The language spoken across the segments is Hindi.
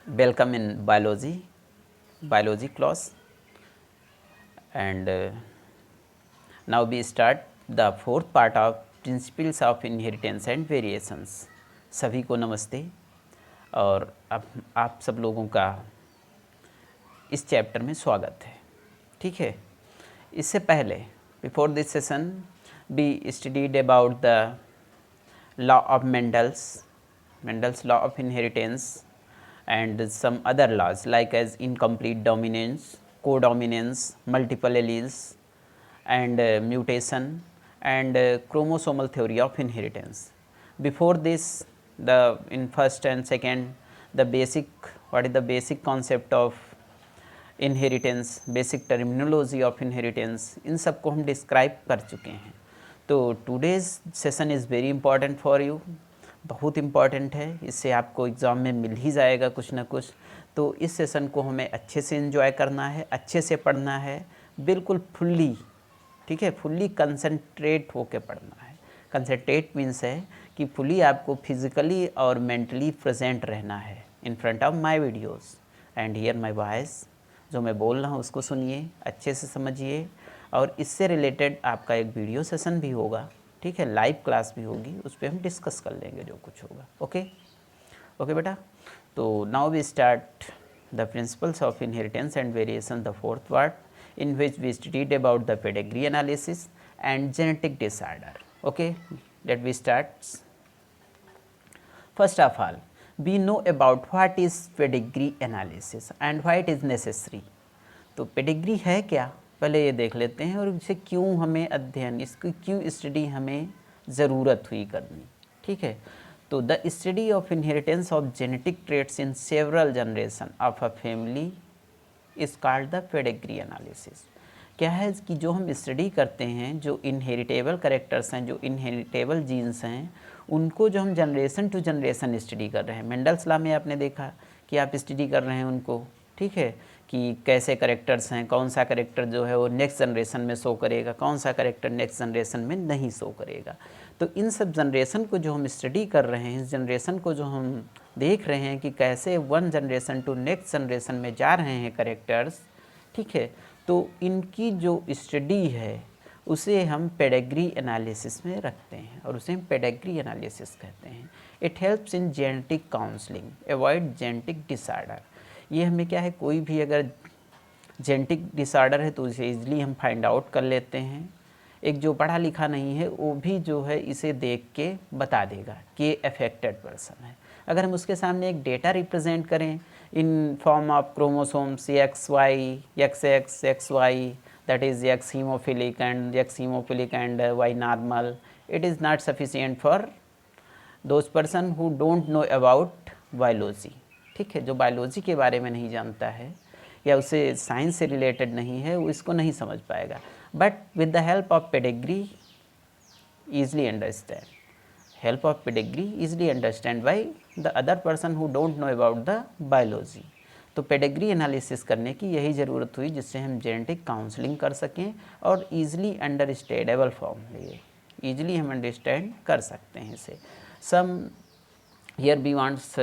Welcome in biology class, and now we start the fourth part of principles of inheritance and variations. सभी को नमस्ते। और अब आप सब लोगों का इस चैप्टर में स्वागत है। ठीक है, इससे पहले before this session we studied about the law of Mendel's law of inheritance and some other laws like as incomplete dominance, codominance, multiple alleles, and mutation, and chromosomal theory of inheritance. Before this, the in first and second, the basic, what is the basic concept of inheritance, basic terminology of inheritance, इन सब को हम डिस्क्राइब कर चुके हैं। तो today's session is very important for you, बहुत इम्पॉर्टेंट है, इससे आपको एग्ज़ाम में मिल ही जाएगा कुछ ना कुछ। तो इस सेशन को हमें अच्छे से एंजॉय करना है, अच्छे से पढ़ना है, बिल्कुल फुल्ली, ठीक है, फुल्ली कंसंट्रेट होकर पढ़ना है। कंसंट्रेट मीन्स है कि फुल्ली आपको फिज़िकली और मेंटली प्रेजेंट रहना है in front of my videos and here my voice. जो मैं बोल रहा हूँ उसको सुनिए, अच्छे से समझिए, और इससे रिलेटेड आपका एक वीडियो सेशन भी होगा, ठीक है, लाइव क्लास भी होगी, उस पर हम डिस्कस कर लेंगे जो कुछ होगा। ओके ओके बेटा। तो now we start the principles of inheritance and variation, the fourth part in which we studied about the pedigree analysis and genetic disorder. Okay, let we start. First of all, we know about what is pedigree analysis and why it is necessary. तो पेडिग्री है क्या, पहले ये देख लेते हैं, और इसे क्यों हमें अध्ययन, इसकी क्यों स्टडी हमें ज़रूरत हुई करनी। ठीक है, तो the study of inheritance of genetic traits in several generation of a family is called the pedigree analysis. क्या है कि जो हम स्टडी करते हैं, जो इनहेरिटेबल करेक्टर्स हैं, जो इनहेरिटेबल जीन्स हैं, उनको जो हम जनरेशन टू जनरेशन स्टडी कर रहे हैं। मेंडल्स लॉ में आपने देखा कि आप स्टडी कर रहे हैं उनको, ठीक है, कि कैसे करेक्टर्स हैं, कौन सा करेक्टर जो है वो नेक्स्ट जनरेशन में शो करेगा, कौन सा करेक्टर नेक्स्ट जनरेशन में नहीं शो करेगा। तो इन सब जनरेशन को जो हम स्टडी कर रहे हैं, इस जनरेशन को जो हम देख रहे हैं कि कैसे one generation to next generation में जा रहे हैं करेक्टर्स, ठीक है, तो इनकी जो स्टडी है उसे हम पेडिग्री एनालिसिस में रखते हैं और उसे हम पेडिग्री एनालिसिस कहते हैं। It helps in genetic counselling, avoid genetic disorder. ये हमें क्या है, कोई भी अगर जेनेटिक डिसऑर्डर है तो उसे ईजिली हम फाइंड आउट कर लेते हैं। एक जो पढ़ा लिखा नहीं है वो भी जो है इसे देख के बता देगा कि ये अफेक्टेड पर्सन है। अगर हम उसके सामने एक डेटा रिप्रेजेंट करें in form of chromosomes XY, XX, XY, that is X hemophilic and Y normal, it is not sufficient for those person who don't know about biology। ठीक है, जो बायोलॉजी के बारे में नहीं जानता है या उसे साइंस से रिलेटेड नहीं है, वो इसको नहीं समझ पाएगा। But with the help of pedigree easily understand, help of pedigree easily understand by the other person who don't know about the biology। तो पेडिग्री एनालिसिस करने की यही ज़रूरत हुई जिससे हम जेनेटिक काउंसलिंग कर सकें और ईज़िली अंडरस्टैंडेबल फॉर्म में ईजिली हम अंडरस्टैंड कर सकते हैं इसे। सम हियर बी वांट्स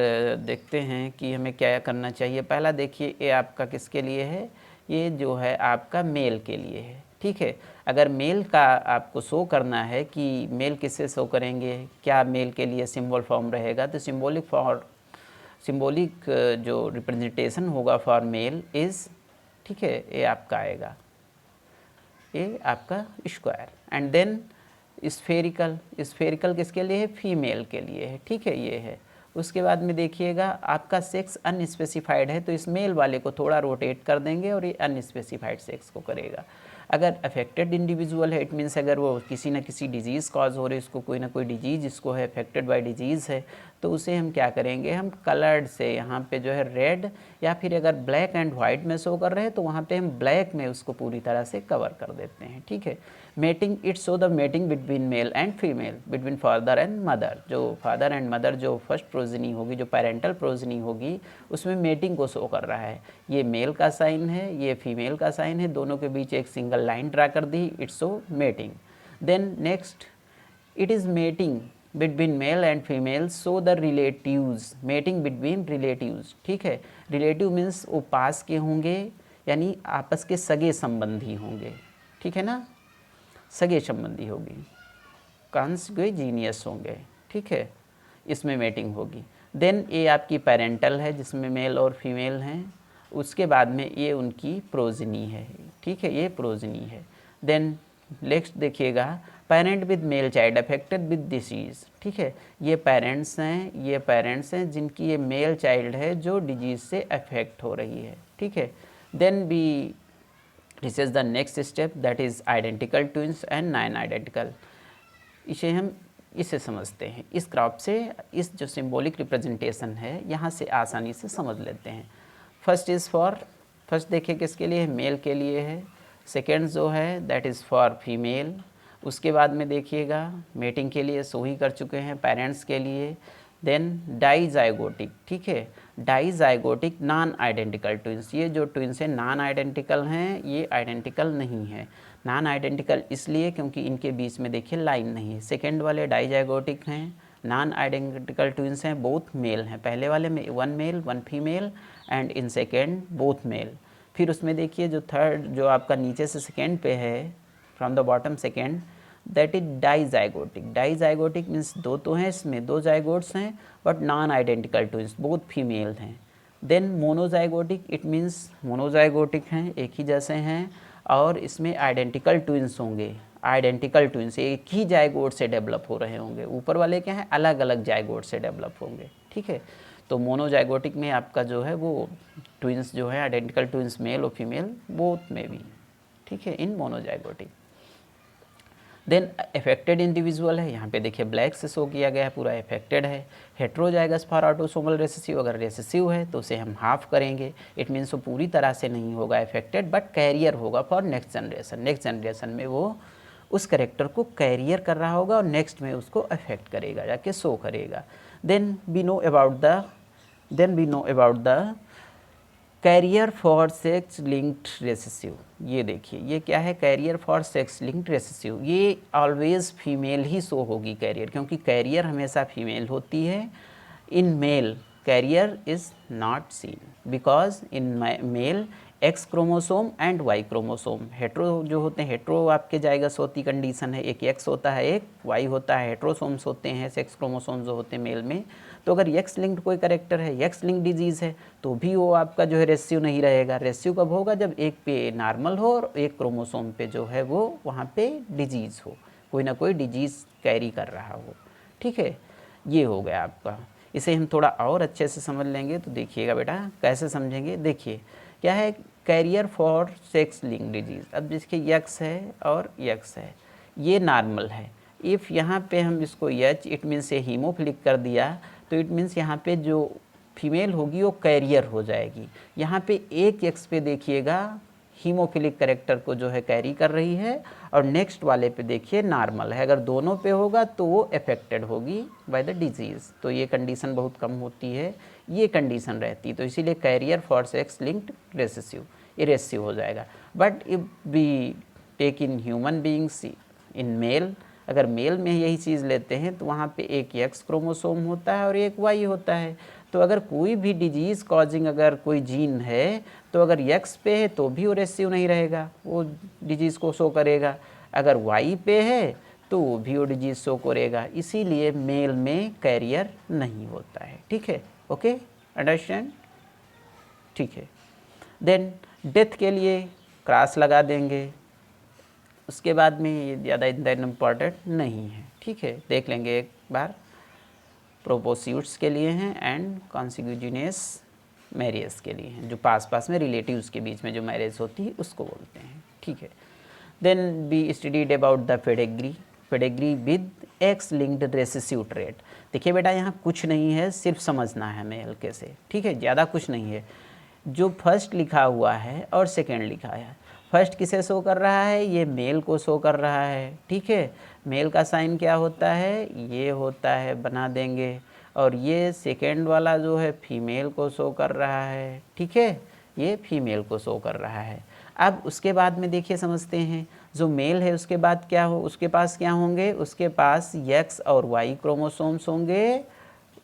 देखते हैं कि हमें क्या करना चाहिए। पहला देखिए, ये आपका किसके लिए है, ये जो है आपका मेल के लिए है। ठीक है, अगर मेल का आपको शो करना है कि मेल किससे शो करेंगे, क्या मेल के लिए सिंबल फॉर्म रहेगा, तो सिंबॉलिक जो रिप्रेजेंटेशन होगा फॉर मेल इज़, ठीक है, ये आपका आएगा, ये आपका स्क्वायर, एंड देन स्फेरिकल किसके लिए है, फीमेल के लिए है। ठीक है, ये है। उसके बाद में देखिएगा आपका सेक्स अनस्पेसिफाइड है तो इस मेल वाले को थोड़ा रोटेट कर देंगे और ये अनस्पेसिफाइड सेक्स को करेगा। अगर अफेक्टेड इंडिविजुअल है, इट मीन्स अगर वो किसी न किसी डिजीज़ कॉज हो रही है, उसको कोई ना कोई डिजीज़ इसको है, अफेक्टेड बाय डिजीज़ है, तो उसे हम क्या करेंगे, हम कलर्ड से यहाँ पे जो है रेड, या फिर अगर ब्लैक एंड वाइट में शो कर रहे हैं तो वहाँ पे हम ब्लैक में उसको पूरी तरह से कवर कर देते हैं। ठीक है, mating, it show the mating between male and female, between father and mother. जो फादर एंड मदर जो फर्स्ट प्रोजनी होगी, जो पेरेंटल प्रोजनी होगी, उसमें मेटिंग को शो कर रहा है। ये मेल का साइन है, ये फीमेल का साइन है, दोनों के बीच एक सिंगल लाइन ड्रा कर दी, it's show mating. Then next, it is mating between male and female so the relatives, mating between relatives, ठीक है। रिलेटिव मीन्स वो पास के होंगे, यानी आपस के सगे संबंधी होंगे, ठीक है ना, सगे संबंधी होगी, कॉन्संगुइनियस होंगे, ठीक है, इसमें मेटिंग होगी। देन ये आपकी पेरेंटल है जिसमें मेल और फीमेल हैं, उसके बाद में ये उनकी प्रोजनी है, ठीक है, ये प्रोजनी है। देन नेक्स्ट देखिएगा, parent with male child affected with disease, ठीक है, ये पेरेंट्स हैं जिनकी ये मेल चाइल्ड है जो डिजीज़ से अफेक्ट हो रही है, ठीक है। Then we this is the next step, that is identical twins and non identical. इसे हम इसे समझते हैं, इस ग्राफ से इस जो सिंबॉलिक रिप्रेजेंटेशन है यहाँ से आसानी से समझ लेते हैं। फर्स्ट देखिए किसके लिए है, मेल के लिए है। सेकेंड जो है दैट इज़ फॉर फीमेल। उसके बाद में देखिएगा मेटिंग के लिए सो ही कर चुके हैं, पेरेंट्स के लिए। देन डाइजाइगोटिक, ठीक है, डाइजाइगोटिक नॉन आइडेंटिकल ट्विंस, ये जो ट्विंस हैं नॉन आइडेंटिकल हैं, ये आइडेंटिकल नहीं है। नॉन आइडेंटिकल इसलिए क्योंकि इनके बीच में देखिए लाइन नहीं है। सेकेंड वाले डाइजाइगोटिक हैं, नॉन आइडेंटिकल ट्विंस हैं, बोथ मेल हैं। पहले वाले में 1 male 1 female and in second both male. फिर उसमें देखिए जो थर्ड, जो आपका नीचे से सेकेंड पे है, from the bottom second, that is dizygotic. Dizygotic means दो तो हैं, इसमें 2 जाइगोट्स हैं but non identical twins, both female हैं। Then monozygotic, it means monozygotic हैं, एक ही जैसे हैं, और इसमें आइडेंटिकल ट्विंस होंगे। आइडेंटिकल ट्विंस एक ही जाइगोट से डेवलप हो रहे होंगे, ऊपर वाले क्या हैं अलग अलग जाइगोट से डेवलप होंगे, ठीक है। तो मोनोजाइगोटिक में आपका जो है वो ट्विंस जो है आइडेंटिकल ट्विंस मेल और फीमेल बोथ में भी, ठीक है, इन मोनोजाइगोटिक। देन अफेक्टेड इंडिविजुअल है, यहाँ पे देखिए ब्लैक से शो किया गया है, पूरा अफेक्टेड है। हेट्रोजाइगस फॉर ऑटोसोमल रेसेसिव, अगर रेसेसिव है तो उसे हम हाफ करेंगे, इट मीन्स वो पूरी तरह से नहीं होगा अफेक्टेड बट कैरियर होगा for next generation. Next generation में वो उस कैरेक्टर को कैरियर कर रहा होगा और नेक्स्ट में उसको अफेक्ट करेगा, जाके शो करेगा। Then we know about the carrier for sex linked recessive. ये देखिए ये क्या है, carrier for sex linked recessive, ये ऑलवेज फीमेल ही शो होगी कैरियर, क्योंकि कैरियर हमेशा फीमेल होती है। In male carrier is not seen because in male X chromosome and Y chromosome, hetero जो होते हैं, हेट्रो आपके जाइगस होती कंडीशन है, एक एक्स होता है एक वाई होता है, हेट्रोसोम्स होते हैं, सेक्स क्रोमोसोम जो होते हैं मेल में। तो अगर एक्स लिंक्ड कोई करेक्टर है, एक्स लिंक्ड डिजीज़ है, तो भी वो आपका जो है रेसिव नहीं रहेगा। रेसिव कब होगा, जब एक पे नॉर्मल हो और एक क्रोमोसोम पे जो है वो वहाँ पे डिजीज़ हो, कोई ना कोई डिजीज़ कैरी कर रहा हो, ठीक है। ये हो गया आपका। इसे हम थोड़ा और अच्छे से समझ लेंगे तो देखिएगा बेटा कैसे समझेंगे। देखिए क्या है, carrier for sex link disease. अब देखिए यक्स है और यक्स है, ये नॉर्मल है। इफ़ यहाँ पे हम इसको एच, इट मीन्स ये हीमोफिलिक कर दिया, तो इट मीन्स यहाँ पे जो फीमेल होगी वो कैरियर हो जाएगी। यहाँ पे एक एक्स पे देखिएगा हीमोफिलिक करेक्टर को जो है कैरी कर रही है, और नेक्स्ट वाले पे देखिए नॉर्मल है। अगर दोनों पे होगा तो वो अफेक्टेड होगी बाय द डिजीज़। तो ये कंडीशन बहुत कम होती है, ये कंडीशन रहती, तो इसीलिए carrier for sex linked recessive, recessive हो जाएगा। But if we take in human beings in male, अगर मेल में यही चीज़ लेते हैं तो वहाँ पे एक एक्स क्रोमोसोम होता है और एक वाई होता है। तो अगर कोई भी डिजीज़ कॉजिंग अगर कोई जीन है तो अगर एक्स पे है तो भी वो रेसिव नहीं रहेगा, वो डिजीज़ को शो करेगा। अगर वाई पे है तो वो भी वो डिजीज़ शो करेगा। इसीलिए मेल में कैरियर नहीं होता है, ठीक है। ओके, अंडरस्टैंड, ठीक है। देन डेथ के लिए क्रॉस लगा देंगे, उसके बाद में ये ज़्यादा इतना इम्पॉर्टेंट नहीं है, ठीक है। देख लेंगे एक बार, प्रोपोस्यूट्स के लिए हैं एंड कॉन्सिग्यूजिनियस मैरिज के लिए हैं, जो पास पास में रिलेटिव्स के बीच में जो मैरिज होती है उसको बोलते हैं, ठीक है। Then we studied about the pedigree with X linked recessive trait. देखिए बेटा यहाँ कुछ नहीं है, सिर्फ समझना है हमें हल्के से, ठीक है, ज़्यादा कुछ नहीं है। जो फर्स्ट लिखा हुआ है और सेकेंड लिखा है, फर्स्ट किसे शो कर रहा है, ये मेल को शो कर रहा है, ठीक है। मेल का साइन क्या होता है, ये होता है, बना देंगे। और ये सेकेंड वाला जो है फीमेल को शो कर रहा है, ठीक है, ये फीमेल को शो कर रहा है। अब उसके बाद में देखिए समझते हैं, जो मेल है उसके बाद क्या हो, उसके पास क्या होंगे, उसके पास X और Y क्रोमोसोम्स होंगे,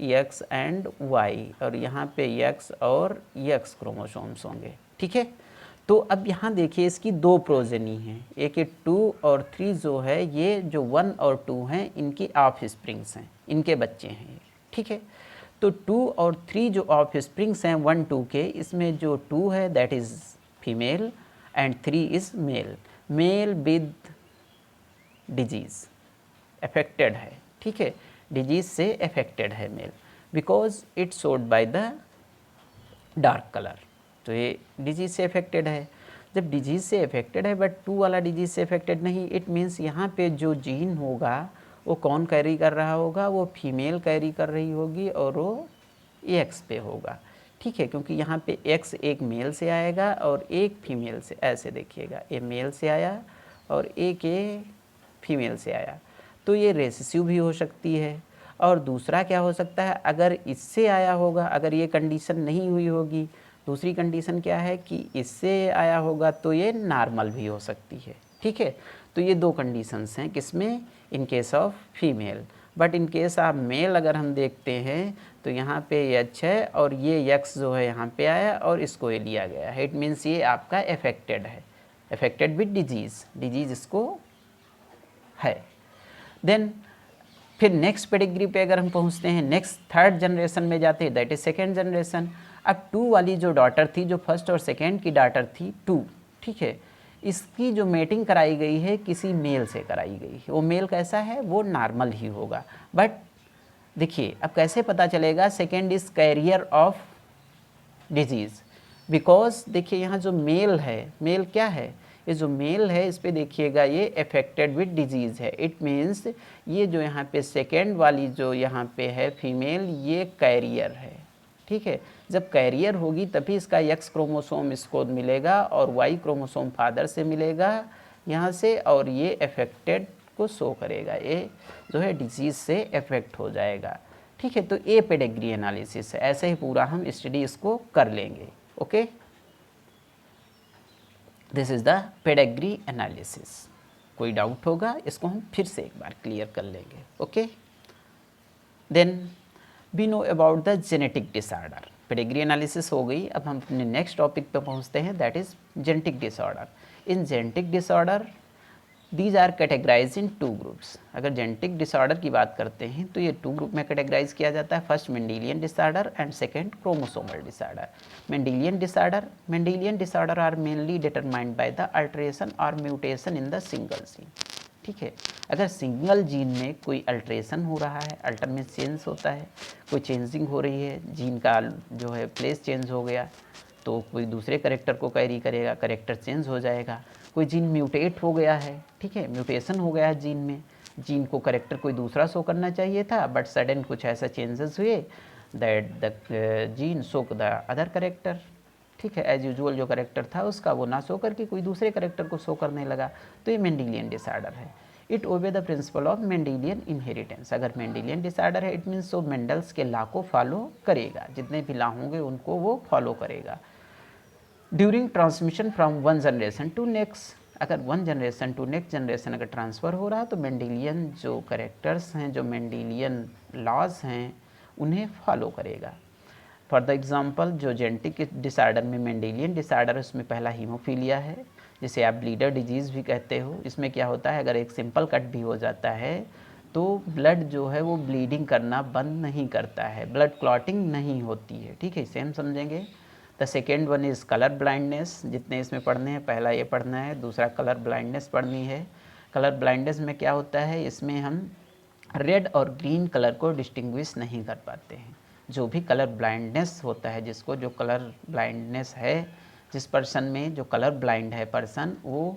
X एंड Y, और यहाँ पे X और X क्रोमोसोम्स होंगे। ठीक है, तो अब यहाँ देखिए इसकी दो प्रोजेनी हैं, एक 2 और 3 जो है, ये जो 1 और 2 हैं इनकी ऑफ स्प्रिंग्स हैं, इनके बच्चे हैं। ठीक है, तो 2 और 3 जो ऑफ स्प्रिंग्स हैं 1 2 के, इसमें जो 2 है that is female and 3 is male, male with disease affected है। ठीक है, डिजीज़ से अफेक्टेड है male, because it showed by the dark colour, तो ये डिजीज़ से अफेक्टेड है। जब डिजीज़ से अफेक्टेड है बट 2 वाला डिजीज़ से अफेक्टेड नहीं, इट मीन्स यहाँ पे जो जीन होगा वो कौन कैरी कर रहा होगा, वो फीमेल कैरी कर रही होगी और वो एक्स पे होगा। ठीक है, क्योंकि यहाँ पे एक्स एक मेल से आएगा और एक फीमेल से, ऐसे देखिएगा, ये मेल से आया और एक ये फीमेल से आया, तो ये रेसेसिव भी हो सकती है। और दूसरा क्या हो सकता है, अगर इससे आया होगा, अगर ये कंडीशन नहीं हुई होगी, दूसरी कंडीशन क्या है कि इससे आया होगा तो ये नॉर्मल भी हो सकती है। ठीक है, तो ये दो कंडीशंस हैं किसमें, in case of female. But in case of male अगर हम देखते हैं तो यहाँ पे H है और ये X जो है यहाँ पे आया और इसको ये लिया गया है, इट मीन्स ये आपका अफेक्टेड है, अफेक्टेड विद डिजीज़, डिजीज़ इसको है। देन फिर नेक्स्ट पेडिग्री पे अगर हम पहुँचते हैं, नेक्स्ट थर्ड जनरेशन में जाते हैं, दैट इज सेकेंड जनरेशन। अब 2 वाली जो डॉटर थी, जो फर्स्ट और सेकेंड की डॉटर थी 2, ठीक है, इसकी जो मेटिंग कराई गई है किसी मेल से कराई गई है, वो मेल कैसा है, वो नॉर्मल ही होगा। बट देखिए अब कैसे पता चलेगा second is carrier of disease, because देखिए यहाँ जो मेल है, मेल क्या है, ये जो मेल है इस पे देखिएगा ये अफेक्टेड विद डिजीज़ है, इट मीन्स ये जो यहाँ पे सेकेंड वाली जो यहाँ पे है फीमेल, ये कैरियर है। ठीक है, जब कैरियर होगी तभी इसका X क्रोमोसोम इसको मिलेगा और Y क्रोमोसोम फादर से मिलेगा यहाँ से, और ये अफेक्टेड को शो करेगा, ये जो है डिजीज़ से अफेक्ट हो जाएगा। ठीक है, तो ये पेडिग्री एनालिसिस है, ऐसे ही पूरा हम स्टडी इसको कर लेंगे। Okay, this is the pedigree analysis. कोई डाउट होगा इसको हम फिर से एक बार क्लियर कर लेंगे। Okay, then we know about the genetic disorder. Pedigree analysis हो गई, अब हम अपने नेक्स्ट टॉपिक पे पहुंचते हैं, that is genetic disorder. In genetic disorder these are categorize in 2 groups. अगर जेनेटिक डिसऑर्डर की बात करते हैं तो ये 2 ग्रुप में कैटेगराइज किया जाता है, first Mendelian disorder and second chromosomal disorder. Mendelian disorder are mainly determined by the alteration और mutation in the single gene. ठीक है, अगर सिंगल जीन में कोई अल्ट्रेशन हो रहा है, अल्टर में चेंज होता है, कोई चेंजिंग हो रही है, जीन का जो है प्लेस चेंज हो गया, तो कोई दूसरे करेक्टर को कैरी करेगा, करेक्टर चेंज हो जाएगा। कोई जीन म्यूटेट हो गया है, ठीक है, म्यूटेशन हो गया है जीन में, जीन को करेक्टर कोई दूसरा शो करना चाहिए था बट सडन कुछ ऐसा चेंजेस हुए that the gene show the other character. ठीक है, एज यूजुअल जो करेक्टर था उसका वो ना शो करके कोई दूसरे करेक्टर को शो करने लगा, तो ये मेंडेलियन डिसऑर्डर है। It obey the principle of Mendelian inheritance. अगर मेंडेलियन डिसऑर्डर है इट मीन्स वो मेंडल्स के लॉ को फॉलो करेगा, जितने भी लॉ होंगे उनको वो फॉलो करेगा। During transmission from one generation to next, अगर one generation to next generation अगर ट्रांसफ़र हो रहा है तो मेंडेलियन जो करेक्टर्स हैं, जो मेंडेलियन लॉज हैं, उन्हें फॉलो करेगा। फॉर द एग्जांपल जो जेनेटिक डिसऑर्डर में मेंडेलियन डिसऑर्डर, उसमें पहला हीमोफीलिया है, जिसे आप ब्लीडर डिजीज़ भी कहते हो। इसमें क्या होता है, अगर एक सिंपल कट भी हो जाता है तो ब्लड जो है वो ब्लीडिंग करना बंद नहीं करता है, ब्लड क्लॉटिंग नहीं होती है। ठीक है, इसे हम समझेंगे। The second one is colour blindness, जितने इसमें पढ़ने हैं, पहला ये पढ़ना है, दूसरा कलर ब्लाइंडनेस पढ़नी है। कलर ब्लाइंडनेस में क्या होता है, इसमें हम रेड और ग्रीन कलर को डिस्टिंग्विश नहीं कर पाते हैं। जो भी कलर ब्लाइंडनेस होता है, जिसको जो कलर ब्लाइंडनेस है, जिस पर्सन में जो कलर ब्लाइंड है पर्सन, वो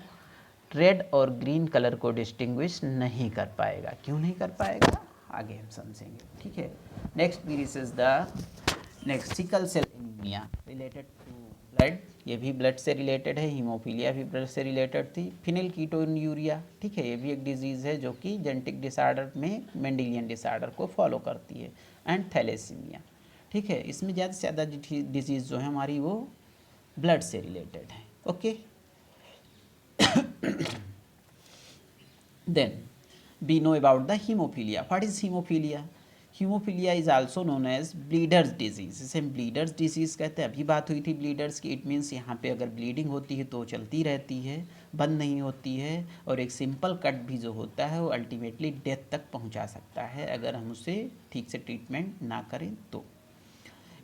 रेड और ग्रीन कलर को डिस्टिंग्विश नहीं कर पाएगा। क्यों नहीं कर पाएगा, आगे हम समझेंगे। ठीक है, next this is the next sickle cell anaemia related to blood, ये भी ब्लड से रिलेटेड है। हीमोफीलिया भी ब्लड से रिलेटेड थी। फिनिलकीटोन्यूरिया, ठीक है, ये भी एक डिजीज़ है जो कि जेनेटिक डिसऑर्डर में मेंडेलियन डिसऑर्डर को फॉलो करती है। एंड थैलेसीमिया, ठीक है, इसमें ज़्यादा से ज़्यादा डिजीज़ जो है हमारी वो ब्लड से रिलेटेड है। Okay, Then we know about the hemophilia. What is hemophilia? Hemophilia is also known as bleeders disease. इसे हम bleeders disease कहते हैं. अभी बात हुई थी bleeders की. It means यहाँ पे अगर bleeding होती है तो चलती रहती है, बंद नहीं होती है, और एक सिंपल कट भी जो होता है वो अल्टीमेटली डेथ तक पहुँचा सकता है अगर हम उसे ठीक से ट्रीटमेंट ना करें तो.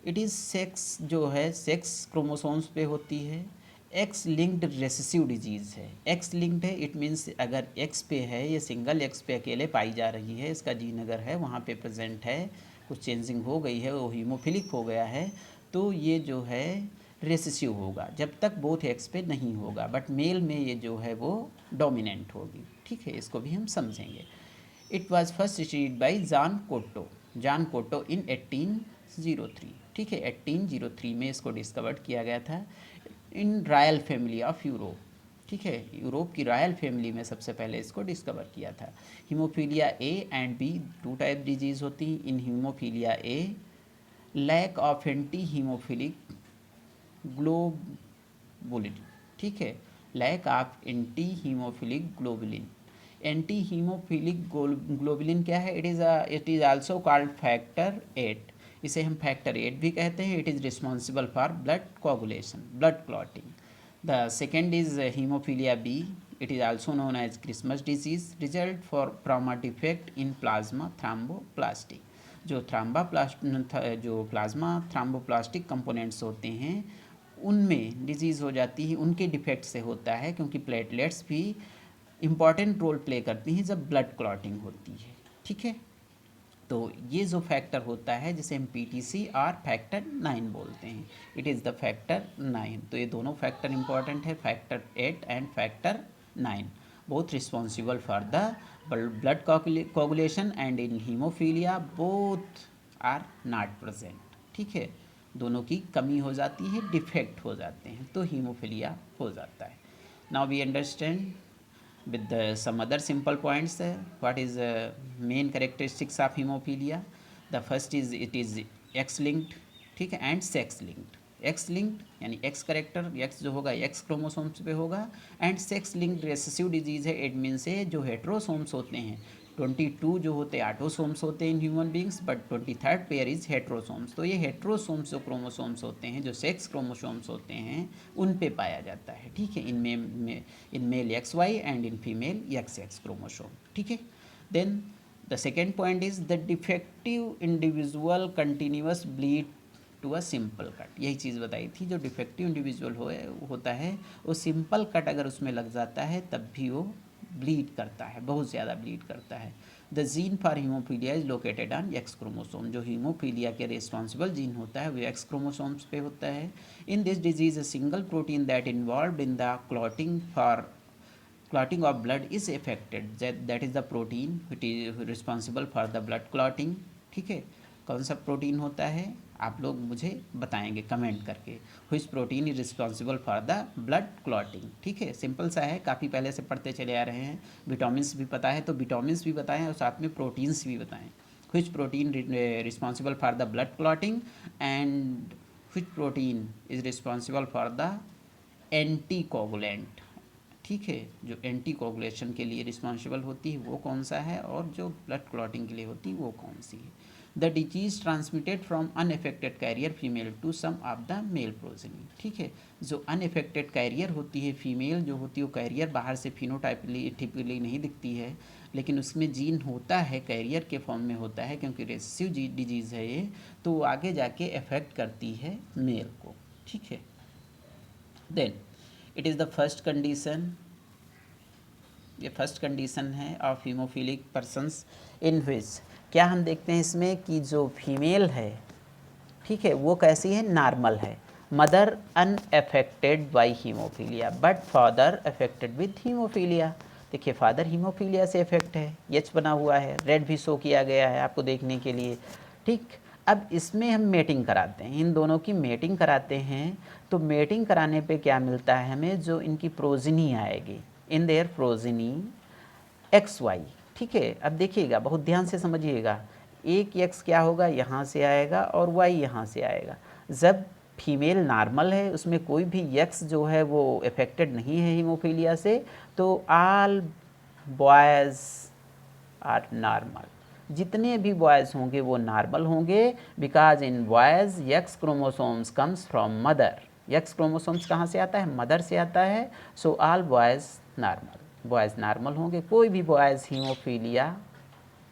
इट इज़ सेक्स जो है सेक्स क्रोमोसोम्स पे होती है. एक्स लिंक्ड रेसेसिव डिजीज़ है. एक्स लिंक्ड है, इट मीन्स अगर एक्स पे है, ये सिंगल एक्स पे अकेले पाई जा रही है, इसका जीन अगर है वहाँ पे प्रेजेंट है, कुछ चेंजिंग हो गई है, वो हीमोफिलिक हो गया है, तो ये जो है रेसेसिव होगा जब तक बोथ एक्स पे नहीं होगा. बट मेल में ये जो है वो डोमिनेंट होगी. ठीक है, इसको भी हम समझेंगे. It was first studied by John कोटो इन 1803. ठीक है, 1803 में इसको डिस्कवर्ड किया गया था इन रॉयल फैमिली ऑफ यूरोप. ठीक है, यूरोप की रॉयल फैमिली में सबसे पहले इसको डिस्कवर किया था. Haemophilia A and B, two type disease होती हैं. In haemophilia A lack of anti haemophilic globulin. ठीक है, lack of anti haemophilic globulin. Anti haemophilic globulin क्या है? It is also called factor 8. इसे हम फैक्टर 8 भी कहते हैं. It is responsible for blood coagulation, blood clotting. The second is haemophilia B. It is also known as Christmas disease. Result for trauma defect in plasma thromboplastic. जो प्लाज्मा थ्राम्बोप्लास्टिक कंपोनेंट्स होते हैं उनमें डिजीज़ हो जाती है, उनके डिफेक्ट से होता है, क्योंकि प्लेटलेट्स भी इम्पॉर्टेंट रोल प्ले करती हैं जब ब्लड क्लॉटिंग होती है. ठीक है, तो ये जो फैक्टर होता है जिसे हम पीटीसी और फैक्टर 9 बोलते हैं. It is the factor 9. तो ये दोनों फैक्टर इंपॉर्टेंट है, factor 8 and factor 9, both responsible for the blood coagulation, and in haemophilia both are not present. ठीक है, दोनों की कमी हो जाती है, डिफेक्ट हो जाते हैं, तो हीमोफीलिया हो जाता है. Now we understand with some other simple points. What is main characteristics of hemophilia? The first is it is X linked. ठीक है, and sex linked. X linked यानी एक्स करेक्टर, एक्स जो होगा एक्स क्रोमोसोम्स पे होगा, and sex linked recessive disease है. इट मीन से जो हेट्रोसोम्स होते हैं 22 जो होते हैं ऑटोसोम्स होते हैं in human beings, but 23rd pair is heterosomes. तो ये हेट्रोसोम्स जो क्रोमोसोम्स होते हैं, जो सेक्स क्रोमोसोम्स होते हैं, उन पे पाया जाता है. ठीक है, in male X Y and in female X X chromosome. ठीक है, then the second point is the defective individual continues bleed to a simple cut. यही चीज़ बताई थी, जो डिफेक्टिव इंडिविजुअल होता है वो सिंपल कट अगर उसमें लग जाता है तब भी वो ब्लीड करता है, बहुत ज़्यादा ब्लीड करता है. The gene for haemophilia is located on x chromosome. जो हीमोफीलिया के रिस्पॉन्सिबल जीन होता है वो एक्स क्रोमोसोम्स पे होता है. In this disease a single protein that involve in the clotting of blood is affected. That is the protein which is responsible for the blood clotting. ठीक है, कौन सा प्रोटीन होता है आप लोग मुझे बताएंगे कमेंट करके. Which protein is responsible for the blood clotting. ठीक है, सिंपल सा है, काफ़ी पहले से पढ़ते चले आ रहे हैं. विटामिन्स भी पता है तो विटामिन्स भी बताएं और साथ में प्रोटीन्स भी बताएं. Which protein responsible for the blood clotting and which protein is responsible for the anti coagulant. ठीक है, जो एंटी कोगुलेशन के लिए रिस्पॉन्सिबल होती है वो कौन सा है, और जो ब्लड क्लॉटिंग के लिए होती है वो कौन सी है. The disease transmitted from unaffected carrier female to some of the male progeny. ठीक है, जो अनएफेक्टेड कैरियर होती है फीमेल जो होती है वो कैरियर बाहर से फिनोटाइपिकली नहीं दिखती है, लेकिन उसमें जीन होता है, कैरियर के फॉर्म में होता है, क्योंकि रेसेसिव डिजीज़ है ये, तो वो आगे जाके अफेक्ट करती है मेल को. ठीक है, then it is the first condition. ये फर्स्ट कंडीशन है of haemophilic persons in which क्या हम देखते हैं इसमें कि जो फीमेल है, ठीक है, वो कैसी है, नॉर्मल है. Mother unaffected by haemophilia but father affected with haemophilia. देखिए, फादर हीमोफीलिया से इफेक्ट है, एच बना हुआ है, रेड भी शो किया गया है आपको देखने के लिए. ठीक, अब इसमें हम मेटिंग कराते हैं, इन दोनों की मेटिंग कराते हैं. तो मेटिंग कराने पे क्या मिलता है हमें, जो इनकी प्रोजिनी आएगी, in their progeny X Y. ठीक है, अब देखिएगा, बहुत ध्यान से समझिएगा. एक एक्स क्या होगा, यहाँ से आएगा और वाई यहाँ से आएगा. जब फीमेल नॉर्मल है, उसमें कोई भी एक्स जो है वो अफेक्टेड नहीं है हीमोफीलिया से, तो ऑल बॉयज़ आर नॉर्मल, जितने भी बॉयज़ होंगे वो नॉर्मल होंगे, because in boys x chromosomes comes from mother. X chromosomes कहाँ से आता है? मदर से आता है। So all boys normal, boys normal होंगे, कोई भी बॉयज़ हीमोफीलिया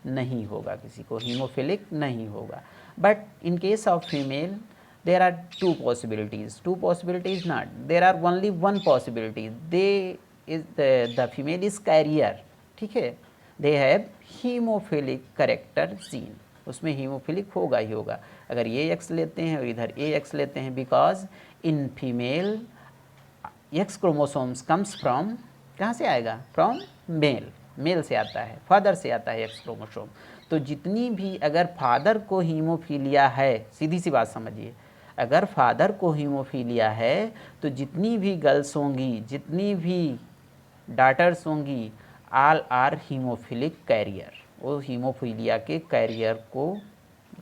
नहीं होगा, किसी को हीमोफिलिक नहीं होगा। But in case of female there are two possibilities not, there are only one possibility, they is the female is carrier, ठीक है, they have hemophilic character gene, उसमें हीमोफिलिक होगा ही होगा। अगर ये एक्स लेते हैं और इधर ए एक्स लेते हैं, because in female x chromosomes comes from, कहाँ से आएगा? फ्रॉम मेल, मेल से आता है, फादर से आता है एक्स क्रोमोसोम। तो जितनी भी, अगर फादर को हीमोफीलिया है, सीधी सी बात समझिए, अगर फादर को हीमोफीलिया है तो जितनी भी गर्ल्स होंगी, जितनी भी डॉटर्स होंगी, ऑल आर हीमोफिलिक कैरियर, वो हीमोफीलिया के कैरियर को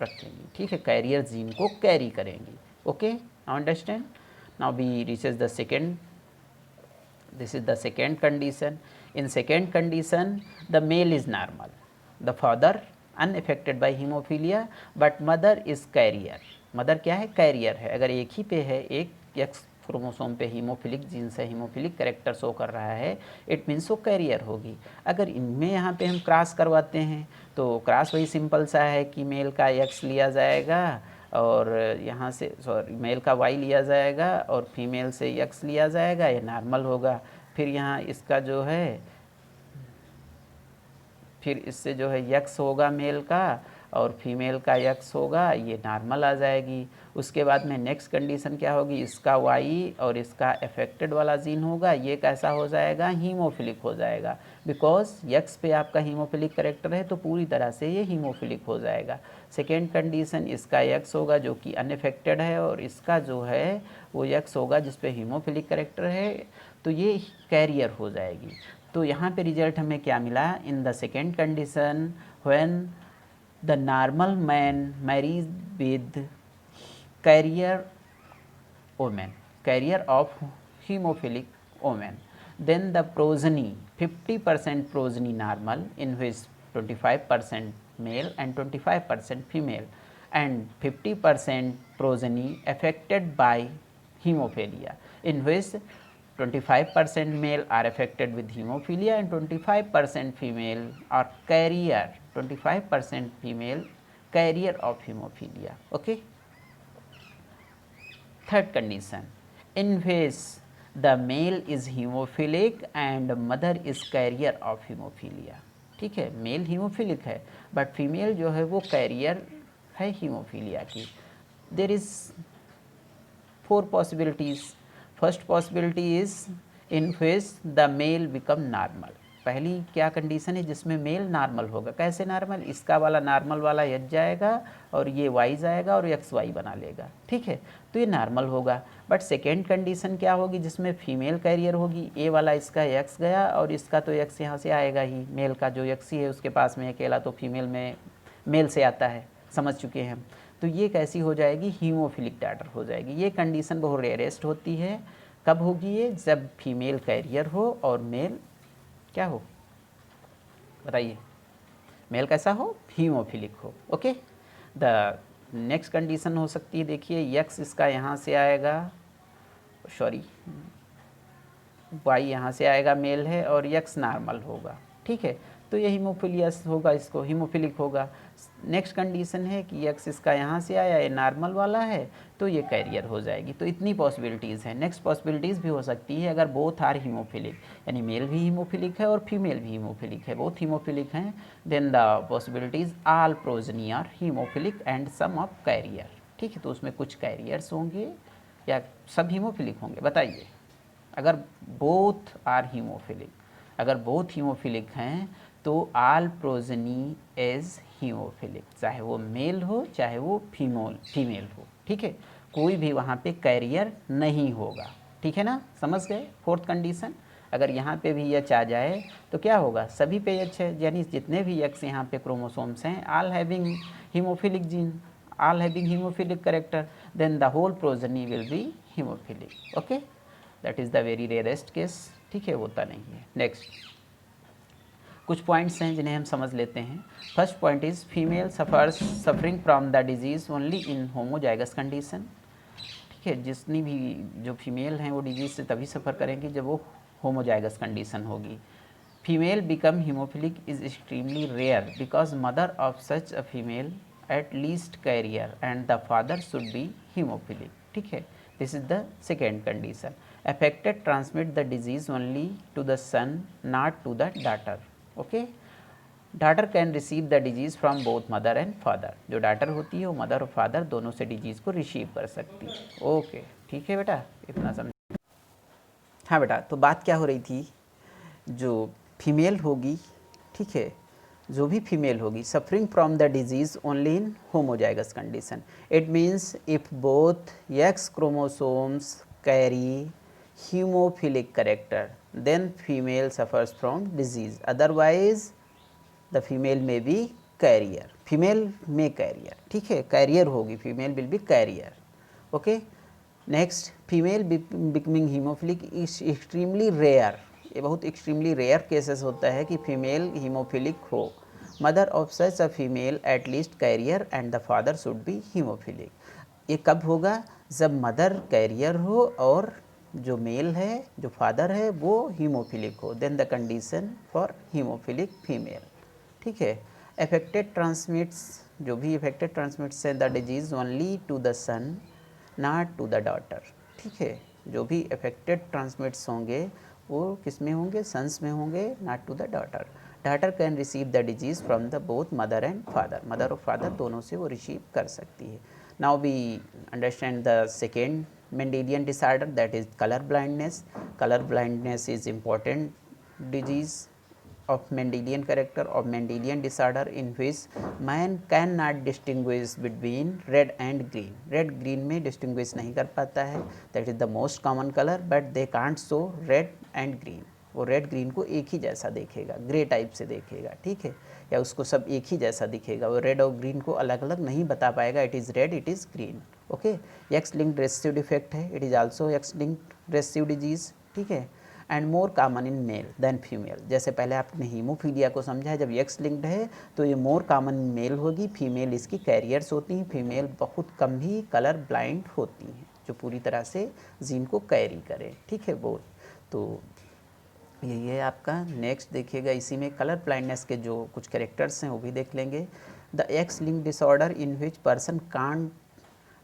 रखेंगी, ठीक है, कैरियर जीन को कैरी करेंगी। Okay, understand? Now we reaches the second, this is the second condition. In second condition, the male is normal, the father unaffected by hemophilia, but mother is carrier, mother क्या है? कैरियर है। अगर एक ही पे है, एक एक्स क्रोमोसोम पे हीमोफिलिक जीन से हीमोफिलिक कैरेक्टर शो कर रहा है, इट मीन्स वो कैरियर होगी। अगर इनमें यहाँ पे हम क्रॉस करवाते हैं तो क्रॉस वही सिंपल सा है कि मेल का एक्स लिया जाएगा और यहाँ से सॉरी मेल का वाई लिया जाएगा और फीमेल से एक्स लिया जाएगा, ये नॉर्मल होगा। फिर यहाँ इसका जो है, फिर इससे जो है एक्स होगा मेल का और फीमेल का एक्स होगा, ये नॉर्मल आ जाएगी। उसके बाद में नेक्स्ट कंडीशन क्या होगी? इसका वाई और इसका अफेक्टेड वाला जीन होगा, ये कैसा हो जाएगा? हीमोफिलिक हो जाएगा। बिकॉज एक्स पे आपका हीमोफिलिक करेक्टर है तो पूरी तरह से ये हीमोफिलिक हो जाएगा। सेकेंड कंडीशन, इसका एक्स होगा जो कि अनअफेक्टेड है और इसका जो है वो एक्स होगा जिस पे हीमोफिलिक करेक्टर है, तो ये कैरियर हो जाएगी। तो यहाँ पे रिजल्ट हमें क्या मिला? In the second condition, when the normal man marries with carrier woman, carrier of hemophilic woman, then the progeny 50% progeny normal, in which 25% male and 25% female, and 50% progeny affected by hemophilia, in which 25% male are affected with hemophilia and 25% female are carrier, 25% female carrier of hemophilia. Okay. Third condition, in which the male is hemophilic and mother is carrier of hemophilia. ठीक है, मेल हीमोफिलिक है बट फीमेल जो है वो कैरियर है हीमोफीलिया की। There is 4 possibilities. First possibility is in which the male become normal. पहली क्या कंडीशन है? जिसमें मेल नॉर्मल होगा। कैसे नॉर्मल? इसका वाला नॉर्मल वाला एच जाएगा और ये वाई जाएगा और एक्स वाई बना लेगा, ठीक है, तो ये नॉर्मल होगा। बट सेकेंड कंडीशन क्या होगी? जिसमें फीमेल कैरियर होगी, ए वाला इसका एक्स गया और इसका तो एक्स यहाँ से आएगा ही, मेल का जो एक्स ही है उसके पास में अकेला, तो फीमेल में मेल से आता है, समझ चुके हैं हम। तो ये कैसी हो जाएगी? हीमोफिलिक डॉटर हो जाएगी। ये कंडीशन बहुत रेयरेस्ट होती है। कब होगी ये? जब फीमेल कैरियर हो और मेल क्या हो? बताइए, मेल कैसा हो? हीमोफिलिक हो। ओके। द नेक्स्ट कंडीशन हो सकती है, देखिए एक्स इसका यहाँ से आएगा, सॉरी वाई यहाँ से आएगा, मेल है और एक्स नॉर्मल होगा, ठीक है, तो ये हीमोफिलियस होगा, इसको हीमोफिलिक होगा। नेक्स्ट कंडीशन है कि एक्स इसका यहाँ से आया, ये नॉर्मल वाला है, तो ये कैरियर हो जाएगी। तो इतनी पॉसिबिलिटीज़ हैं। नेक्स्ट पॉसिबिलिटीज़ भी हो सकती है अगर बोथ आर हीमोफिलिक, यानी मेल भी हीमोफिलिक है और फीमेल भी हीमोफिलिक है, बोथ हीमोफिलिक हैं, then the possibilities all progeny are haemophilic and some of carrier, ठीक है, तो उसमें कुछ कैरियर्स होंगे या सब हीमोफिलिक होंगे? बताइए। अगर बोथ आर हीमोफिलिक, अगर बोथ हीमोफिलिक हैं तो ऑल प्रोजनी इज हीमोफिलिक, चाहे वो मेल हो चाहे वो फीमेल हो, ठीक है, कोई भी वहाँ पे कैरियर नहीं होगा, ठीक है ना, समझ गए? फोर्थ कंडीशन, अगर यहाँ पे भी एच आ जाए तो क्या होगा? सभी पे एच है, यानी जितने भी एक्स यहाँ पे क्रोमोसोम्स हैं, all having haemophilic gene, all having haemophilic character, then the whole progeny will be haemophilic. Okay, that is the very rarest case, ठीक है, होता नहीं है। नेक्स्ट, कुछ पॉइंट्स हैं जिन्हें हम समझ लेते हैं। First point is female suffering from the disease only in homozygous condition. ठीक है, जितनी भी जो फीमेल हैं वो डिजीज़ से तभी सफ़र करेंगी जब वो होमोजाइगस कंडीशन होगी। Female become haemophilic is extremely rare because mother of such a female at least carrier and the father should be haemophilic. ठीक है, this is the second condition. Affected transmit the disease only to the son not to the daughter. Okay, daughter can receive the disease from both mother and father. जो डाटर होती है वो मदर और फादर दोनों से डिजीज़ को रिसीव कर सकती है। ओके, ठीक है बेटा, इतना समझ। हाँ बेटा, तो बात क्या हो रही थी, जो फीमेल होगी, ठीक है, जो भी फीमेल होगी suffering from the disease only in homozygous condition. It means if both X chromosomes carry haemophilic character then female suffers from disease, otherwise the female में बी कैरियर। फीमेल में कैरियर, ठीक है, कैरियर होगी, female will be carrier. Okay, next, female becoming haemophilic is extremely rare. ये बहुत एक्सट्रीमली रेयर केसेस होता है कि फीमेल हीमोफिलिक हो। Mother of such a female at least carrier and the father should be haemophilic. ये कब होगा, जब मदर कैरियर हो और जो मेल है, जो फादर है, वो हीमोफिलिक हो, then the condition for haemophilic female. ठीक है, अफेक्टेड ट्रांसमिट्स, जो भी अफेक्टेड ट्रांसमिट्स है the disease only to the son not to the daughter. ठीक है, जो भी अफेक्टेड ट्रांसमिट्स होंगे वो किस में होंगे, सन्स में होंगे, not to the daughter. Daughter can receive the disease from the both mother and father. Mother और फादर दोनों से वो रिसीव कर सकती है। Now we understand the second Mendelian disorder, that is colour blindness. Colour blindness is important disease of Mendelian character or Mendelian disorder in which man cannot distinguish between red and green. Red green में distinguish नहीं कर पाता है, that is the most common color, but they can't show red and green. वो रेड ग्रीन को एक ही जैसा देखेगा, ग्रे टाइप से देखेगा, ठीक है, या उसको सब एक ही जैसा दिखेगा, वो रेड और ग्रीन को अलग अलग नहीं बता पाएगा, it is red, it is green. Okay, X linked recessive defect है, it is also X linked recessive disease. ठीक है, and more common in male than female. जैसे पहले आपने हीमोफीलिया को समझा है, जब एक्स लिंक्ड है तो ये मोर कॉमन मेल होगी, फीमेल इसकी कैरियर्स होती हैं। फीमेल बहुत कम ही कलर ब्लाइंड होती हैं जो पूरी तरह से जीन को कैरी करें। ठीक है, बोल तो यही है आपका। नेक्स्ट देखिएगा, इसी में कलर ब्लाइंडनेस के जो कुछ कैरेक्टर्स हैं वो भी देख लेंगे। The x link disorder in which person can't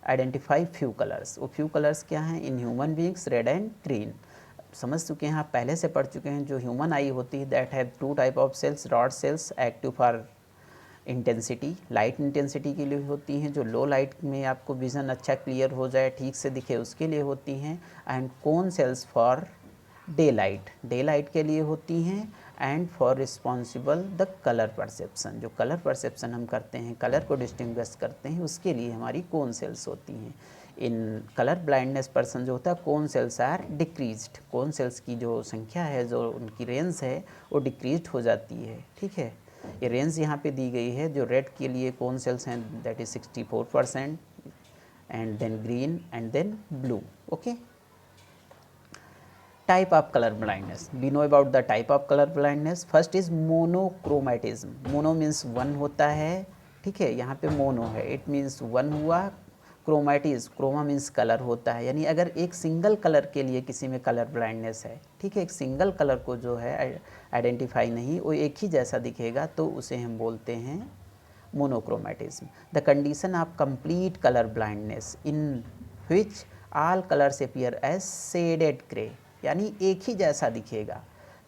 identify few colours. वो फ्यू कलर्स क्या हैं in human beings, red and green. समझ चुके हैं आप, पहले से पढ़ चुके हैं। जो ह्यूमन आई होती है that have two type of cells, rod cells active for intensity, light intensity के लिए होती हैं, जो लो लाइट में आपको विज़न अच्छा क्लियर हो जाए, ठीक से दिखे, उसके लिए होती हैं। And cone cells for day light के लिए होती हैं। And for responsible the colour perception, जो कलर परसेप्शन हम करते हैं, कलर को डिस्टिंग्विश करते हैं, उसके लिए हमारी कोन सेल्स होती हैं। इन कलर ब्लाइंडनेस पर्सन जो होता है, cone cells are decreased. Cone cells की जो संख्या है, जो उनकी रेंज है, वो डिक्रीज्ड हो जाती है। ठीक है, ये रेंज यहाँ पे दी गई है। जो रेड के लिए कोन सेल्स हैं that is 64%, and then green and then blue. Okay, type of colour blindness, we know about the type of colour blindness. First is monochromatism. Mono means one होता है, ठीक है, यहाँ पे मोनो है, इट मीन्स वन हुआ। क्रोमैटिज, क्रोमा मीन्स कलर होता है, यानी अगर एक सिंगल कलर के लिए किसी में कलर ब्लाइंडनेस है, ठीक है, एक सिंगल कलर को जो है आइडेंटिफाई नहीं, वो एक ही जैसा दिखेगा, तो उसे हम बोलते हैं monochromatism. The condition of complete colour blindness in which all colours appear as shaded grey, यानी एक ही जैसा दिखेगा,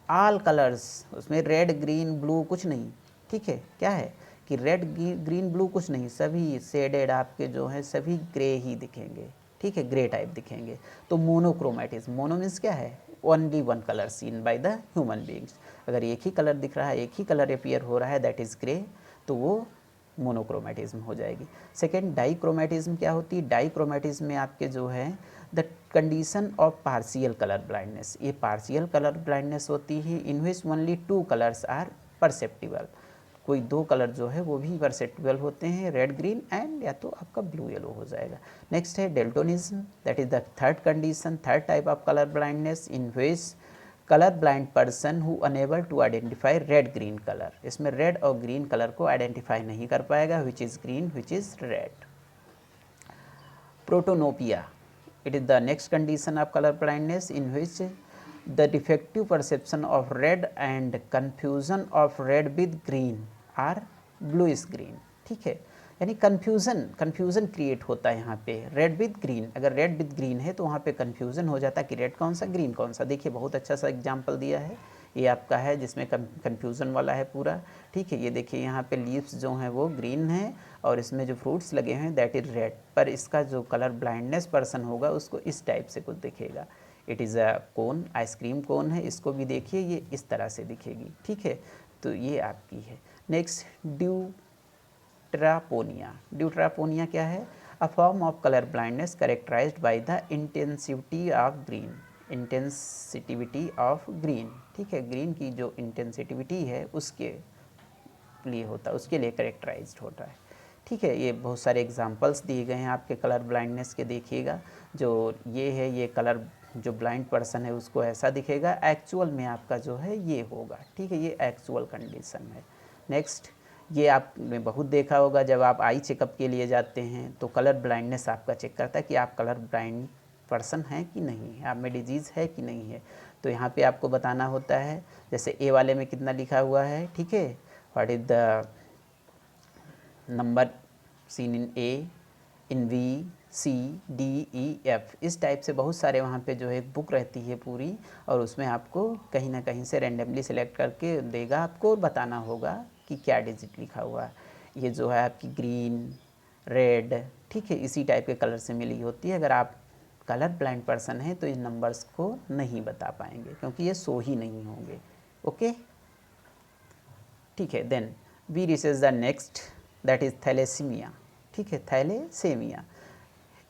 ऑल कलर्स, उसमें रेड ग्रीन ब्लू कुछ नहीं। ठीक है, क्या है कि रेड ग्रीन ब्लू कुछ नहीं, सभी शेडेड आपके जो हैं सभी ग्रे ही दिखेंगे। ठीक है, ग्रे टाइप दिखेंगे, तो मोनोक्रोमेटिज्म। मोनो मीन्स क्या है, only one colour seen by the human beings. अगर एक ही कलर दिख रहा है, एक ही कलर अपीयर हो रहा है, दैट इज़ ग्रे, तो वो मोनोक्रोमेटिज्म हो जाएगी। सेकेंड, डाइक्रोमेटिज्म क्या होती है। डाइक्रोमेटिज्म में आपके जो है the condition of partial colour blindness, ये पार्शियल कलर ब्लाइंडनेस होती है in which only two colours are perceptible. कोई दो कलर जो है वो भी परसेप्टिबल होते हैं, रेड ग्रीन एंड या तो आपका ब्लू येलो हो जाएगा। नेक्स्ट है daltonism, that is the third condition, third type of colour blindness in which colour blind person who unable to identify red green colour, इसमें रेड और ग्रीन कलर को आइडेंटिफाई नहीं कर पाएगा, which is green which is red. Protanopia, it is the next condition of color blindness in which the defective perception of red and confusion of red with green or bluish green, ठीक है, यानी कन्फ्यूज़न क्रिएट होता है यहाँ पे रेड विद ग्रीन। अगर रेड विद ग्रीन है तो वहाँ पे कन्फ्यूज़न हो जाता है कि रेड कौन सा ग्रीन कौन सा। देखिए बहुत अच्छा सा एग्जांपल दिया है, ये आपका है जिसमें कन्फ्यूज़न वाला है पूरा, ठीक है। ये देखिए यहाँ पे लीव्स जो हैं वो ग्रीन हैं और इसमें जो फ्रूट्स लगे हैं दैट इज़ रेड, पर इसका जो कलर ब्लाइंडनेस पर्सन होगा उसको इस टाइप से कुछ दिखेगा। It is a cone, ice cream cone है, इसको भी देखिए ये इस तरह से दिखेगी, ठीक है। तो ये आपकी है। नेक्स्ट ड्यूट्रापोनिया। ड्यूट्रापोनिया क्या है? A form of colour blindness characterised by the intensity of green, intensitivity of green, ठीक है। ग्रीन की जो इंटेंसिटिविटी है उसके लिए होता है, उसके लिए करेक्टराइज्ड होता है, ठीक है। ये बहुत सारे एग्जांपल्स दिए गए हैं आपके कलर ब्लाइंडनेस के, देखिएगा जो ये है ये कलर जो ब्लाइंड पर्सन है उसको ऐसा दिखेगा, एक्चुअल में आपका जो है ये होगा, ठीक है। ये एक्चुअल कंडीशन है। नेक्स्ट, ये आपने बहुत देखा होगा जब आप आई चेकअप के लिए जाते हैं तो कलर ब्लाइंडनेस आपका चेक करता है कि आप कलर ब्लाइंड पर्सन हैं कि नहीं है, आप में डिजीज़ है कि नहीं है। तो यहाँ पे आपको बताना होता है, जैसे ए वाले में कितना लिखा हुआ है, ठीक है, what is the number seen in A, in B, C, D, E, F, इस टाइप से बहुत सारे वहाँ पे जो है एक बुक रहती है पूरी, और उसमें आपको कहीं ना कहीं से रैंडमली सिलेक्ट करके देगा आपको, बताना होगा कि क्या डिजिट लिखा हुआ है। ये जो है आपकी ग्रीन, रेड, ठीक है, इसी टाइप के कलर से मिली होती है। अगर आप कलर ब्लाइंड पर्सन हैं तो इन नंबर्स को नहीं बता पाएंगे क्योंकि ये शो ही नहीं होंगे, ओके, ठीक है। Then we reaches the next, that is thalassaemia, ठीक है, thalassaemia.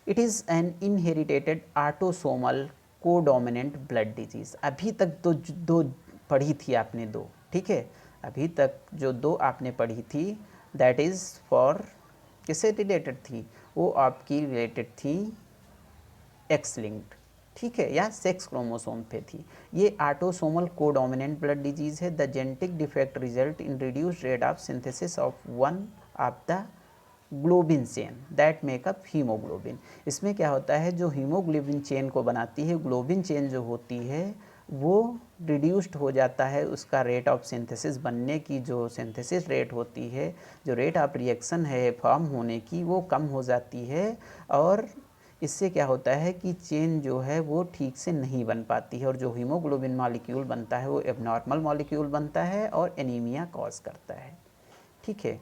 It is an inherited autosomal codominant blood disease. अभी तक दो पढ़ी थी आपने, दो, ठीक है, अभी तक जो दो आपने पढ़ी थी दैट इज़ फॉर किससे रिलेटेड थी, वो आपकी रिलेटेड थी एक्स लिंक्ड, ठीक है, या सेक्स क्रोमोसोम पे थी। ये ऑटोसोमल कोडोमिनेंट ब्लड डिजीज़ है। The genetic defect result in reduced rate of synthesis of one of the globin chain that makeup haemoglobin. इसमें क्या होता है, जो हीमोग्लोबिन चेन को बनाती है, ग्लोबिन चेन जो होती है वो रिड्यूस्ड हो जाता है, उसका रेट ऑफ सिंथेसिस बनने की जो सिंथेसिस रेट होती है, जो रेट ऑफ रिएक्शन है फॉर्म होने की, वो कम हो जाती है। और इससे क्या होता है कि चेन जो है वो ठीक से नहीं बन पाती है और जो हीमोग्लोबिन मॉलिक्यूल बनता है वो एबनॉर्मल मॉलिक्यूल बनता है और एनीमिया कॉज करता है, ठीक है।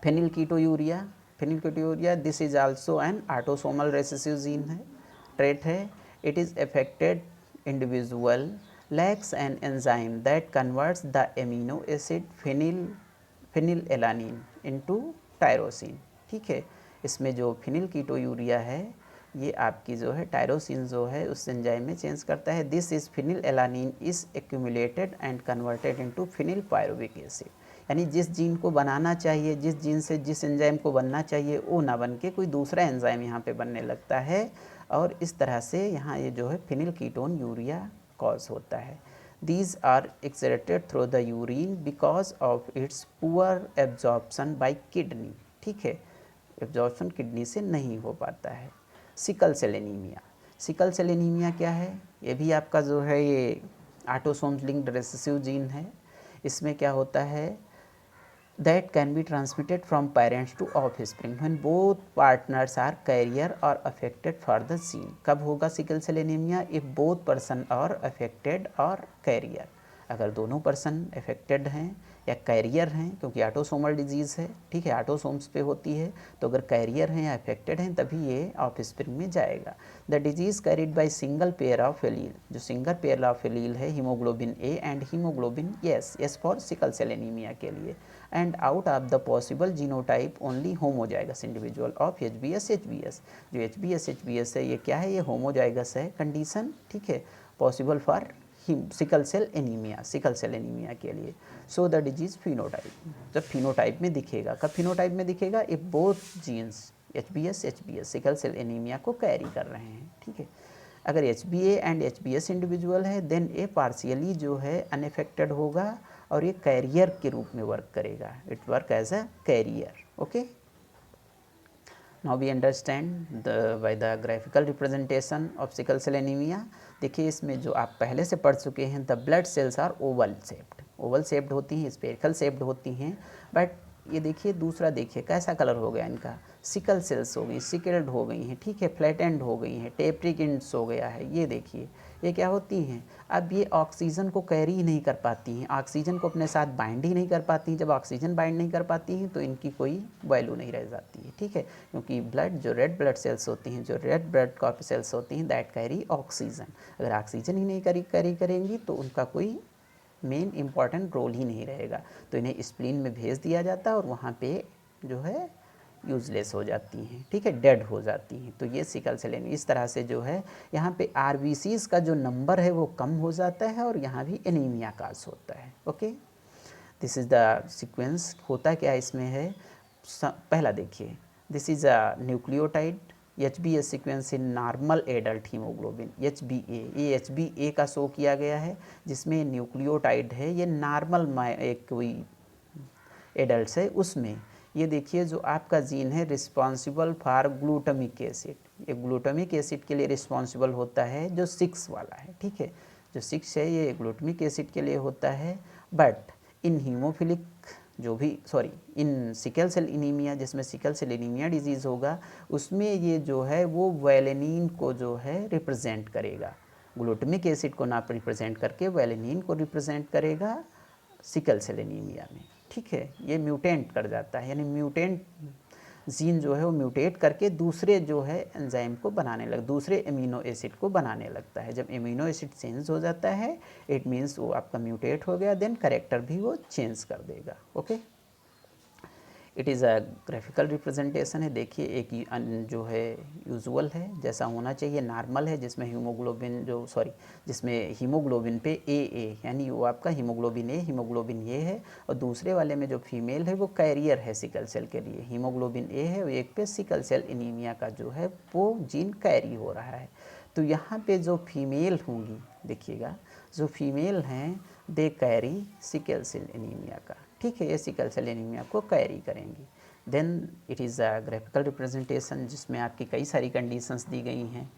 Phenylketonuria, phenylketonuria this is also an autosomal recessive gene है, ट्रेट है। It is affected individual lacks an enzyme that converts the amino acid phenylalanine into tyrosine, ठीक है। इसमें जो फेनिलकीटोयूरिया है ये आपकी जो है टायरोसिन जो है उस एंजाइम में चेंज करता है। This is phenylalanine is accumulated and converted into phenylpyruvic acid, यानी जिस जीन को बनाना चाहिए, जिस जीन से जिस एंजाइम को बनना चाहिए वो ना बन के कोई दूसरा एंजाइम यहाँ पे बनने लगता है और इस तरह से यहाँ ये जो है फेनिलकीटोन यूरिया कॉज होता है। These are excreted through the urine because of its poor absorption by kidney, ठीक है, एब्जॉर्प्शन किडनी से नहीं हो पाता है। Sickle cell anaemia, sickle cell anaemia क्या है, ये भी आपका जो है ये ऑटोसोम्स लिंक्ड रिसेसिव जीन है। इसमें क्या होता है, that can be transmitted from parents to offspring when both partners are carrier or affected for the gene। कब होगा sickle cell anaemia, if both person are affected or carrier, अगर दोनों पर्सन अफेक्टेड हैं या कैरियर हैं, क्योंकि ऑटोसोमल डिजीज़ है, ठीक है, ऑटोसोम्स पे होती है, तो अगर कैरियर हैं या अफेक्टेड हैं तभी ये ऑफस्प्रिंग में जाएगा। The disease carried by single pair of allele, जो सिंगल पेयर ऑफ एलील है haemoglobin A and haemoglobin S for sickle cell anaemia के लिए, and out of the possible genotype only homozygous individual of HbS. जो एचबीएस है ये क्या है, ये होमोजाइगस है कंडीशन, ठीक है, possible for sickle cell anaemia के लिए। सो द डिजीज फिनोटाइप, जब फिनोटाइप में दिखेगा, कब फिनोटाइप में दिखेगा, if both genes HbS sickle cell anaemia को कैरी कर रहे हैं, ठीक है। अगर HbA एंड HbS इंडिविजुअल है देन ए पार्शियली जो है अनएफेक्टेड होगा और ये कैरियर के रूप में वर्क करेगा, it work as a carrier. Okay, now we understand by the graphical representation of sickle cell anaemia. देखिए इसमें जो आप पहले से पढ़ चुके हैं, the blood cells are oval shaped होती हैं, स्पेरिकल शेप्ड होती हैं, बट ये देखिए दूसरा देखिए कैसा कलर हो गया इनका, सिकल सेल्स हो गई, सिकल्ड हो गई हैं, ठीक है, फ्लैटेंड हो गई हैं, टेप्रिक एंड्स हो गया है। ये देखिए ये क्या होती हैं, अब ये ऑक्सीजन को कैरी ही नहीं कर पाती हैं, ऑक्सीजन को अपने साथ बाइंड ही नहीं कर पाती हैं। जब ऑक्सीजन बाइंड नहीं कर पाती हैं तो इनकी कोई वैल्यू नहीं रह जाती है, ठीक है, क्योंकि ब्लड जो रेड ब्लड सेल्स होती हैं, जो रेड ब्लड कॉर्प सेल्स होती हैं, दैट कैरी ऑक्सीजन। अगर ऑक्सीजन ही नहीं कैरी करेंगी तो उनका कोई मेन इम्पॉर्टेंट रोल ही नहीं रहेगा, तो इन्हें स्प्लीन में भेज दिया जाता है और वहाँ पे जो है यूज़लेस हो जाती हैं, ठीक है, डेड हो जाती हैं। तो ये सिकल सेल एनीमिया इस तरह से जो है यहाँ पे RBCs का जो नंबर है वो कम हो जाता है और यहाँ भी एनीमिया काज होता है। Okay, this is the sequence. होता क्या इसमें है, पहला देखिए, this is a nucleotide HbA sequence in normal adult haemoglobin HbA, ये HbA का शो किया गया है जिसमें न्यूक्लियोटाइड है, ये नॉर्मल एक कोई एडल्ट है उसमें। ये देखिए जो आपका जीन है रिस्पॉन्सिबल फॉर ग्लूटामिक एसिड, ये ग्लूटामिक एसिड के लिए रिस्पॉन्सिबल होता है जो 6 वाला है, ठीक है, जो 6 है ये ग्लूटामिक एसिड के लिए होता है। बट इन हीमोफिलिक जो भी इन सिकल सेल एनीमिया, जिसमें सिकल सेल एनीमिया डिजीज़ होगा, उसमें ये जो है वो वेलेनिन को जो है रिप्रेजेंट करेगा, ग्लूटामिक एसिड को ना रिप्रेजेंट करके वेलेनिन को रिप्रेजेंट करेगा सिकल सेल एनीमिया में, ठीक है। ये म्यूटेंट कर जाता है, यानी म्यूटेंट जीन जो है वो म्यूटेट करके दूसरे जो है एंजाइम को बनाने दूसरे एमिनो एसिड को बनाने लगता है। जब एमिनो एसिड चेंज हो जाता है इट मीन्स वो आपका म्यूटेट हो गया, देन करेक्टर भी वो चेंज कर देगा। Okay, it is a graphical representation है। देखिए एक जो है यूजुअल है जैसा होना चाहिए, नॉर्मल है जिसमें हीमोग्लोबिन जिसमें हीमोग्लोबिन पे ए यानी वो आपका हीमोग्लोबिन ये है, और दूसरे वाले में जो फीमेल है वो कैरियर है सिकल सेल के लिए, हीमोग्लोबिन ए है, एक पे सिकल सेल एनीमिया का जो है वो जीन कैरी हो रहा है। तो यहाँ पे जो फीमेल होंगी, देखिएगा जो फीमेल हैं they carry sickle cell anaemia का, ठीक है, ये सिकल सेल एनीमिया को कैरी करेंगी। Then it is a graphical representation जिसमें आपकी कई सारी कंडीशंस दी गई हैं।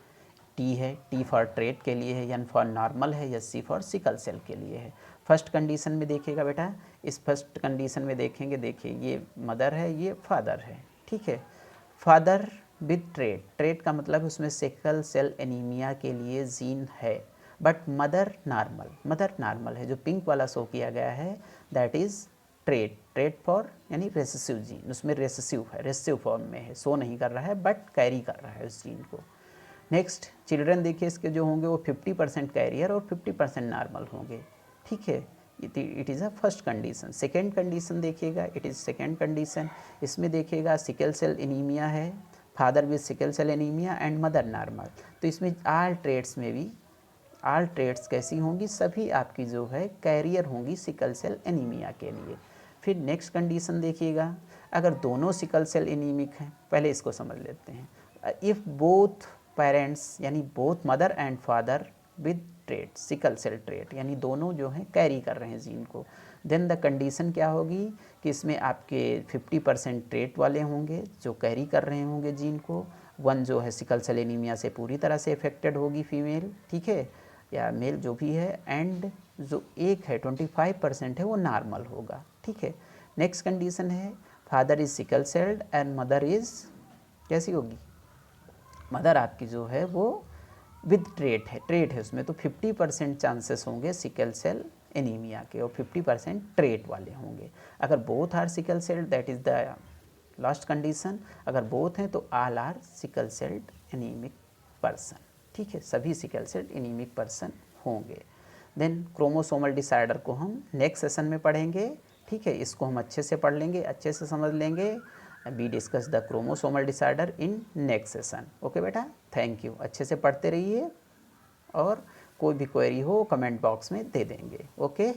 टी है, टी फॉर ट्रेट के लिए है, एन फॉर नॉर्मल है, या सी फॉर सिकल सेल के लिए है। फर्स्ट कंडीशन में देखिएगा बेटा, इस फर्स्ट कंडीशन में देखेंगे, देखिए ये मदर है, ये फादर है, ठीक है, फादर विद ट्रेट का मतलब उसमें सिकल सेल एनीमिया के लिए जीन है, बट मदर नॉर्मल है। जो पिंक वाला शो किया गया है दैट इज़ ट्रेट फॉर यानी रेसेसिव जीन, उसमें रेसेसिव है, रेसेसिव फॉर्म में है, शो नहीं कर रहा है बट कैरी कर रहा है उस जीन को। नेक्स्ट चिल्ड्रन देखिए इसके जो होंगे वो 50% कैरियर और 50% नॉर्मल होंगे, ठीक है, it is a first condition. Second condition देखिएगा, इट इज़ सेकेंड कंडीशन, इसमें देखिएगा सिकल सेल एनीमिया है, father with sickle cell anaemia and mother normal. तो इसमें ऑल ट्रेट्स कैसी होंगी, सभी आपकी जो है कैरियर होंगी सिकल सेल एनीमिया के लिए। फिर नेक्स्ट कंडीशन देखिएगा, अगर दोनों सिकल सेल एनीमिक हैं, पहले इसको समझ लेते हैं। इफ़ बोथ पेरेंट्स यानी both mother and father with trait sickle cell trait, यानी दोनों जो हैं कैरी कर रहे हैं जीन को, देन द कंडीशन क्या होगी कि इसमें आपके 50% ट्रेट वाले होंगे जो कैरी कर रहे होंगे जीन को, वन जो है सिकल सेल एनीमिया से पूरी तरह से इफेक्टेड होगी फीमेल, ठीक है, या मेल जो भी है, एंड जो एक है 25% है वो नॉर्मल होगा, ठीक है। नेक्स्ट कंडीशन है father is sickle celled and mother is कैसी होगी, मदर आपकी जो है वो विद ट्रेट है उसमें, तो 50% चांसेस होंगे सिकल सेल एनीमिया के और 50% ट्रेट वाले होंगे। अगर both are sickle celled that is the last condition, अगर बोथ हैं तो all are sickle celled anaemic person, ठीक है, सभी सिकल सेल्ड एनीमिक पर्सन होंगे। देन क्रोमोसोमल डिसऑर्डर को हम नेक्स्ट सेशन में पढ़ेंगे, ठीक है, इसको हम अच्छे से पढ़ लेंगे, अच्छे से समझ लेंगे। We discuss the chromosomal disorder in next session. Okay बेटा, थैंक यू, अच्छे से पढ़ते रहिए और कोई भी क्वेरी हो कमेंट बॉक्स में दे देंगे। ओके।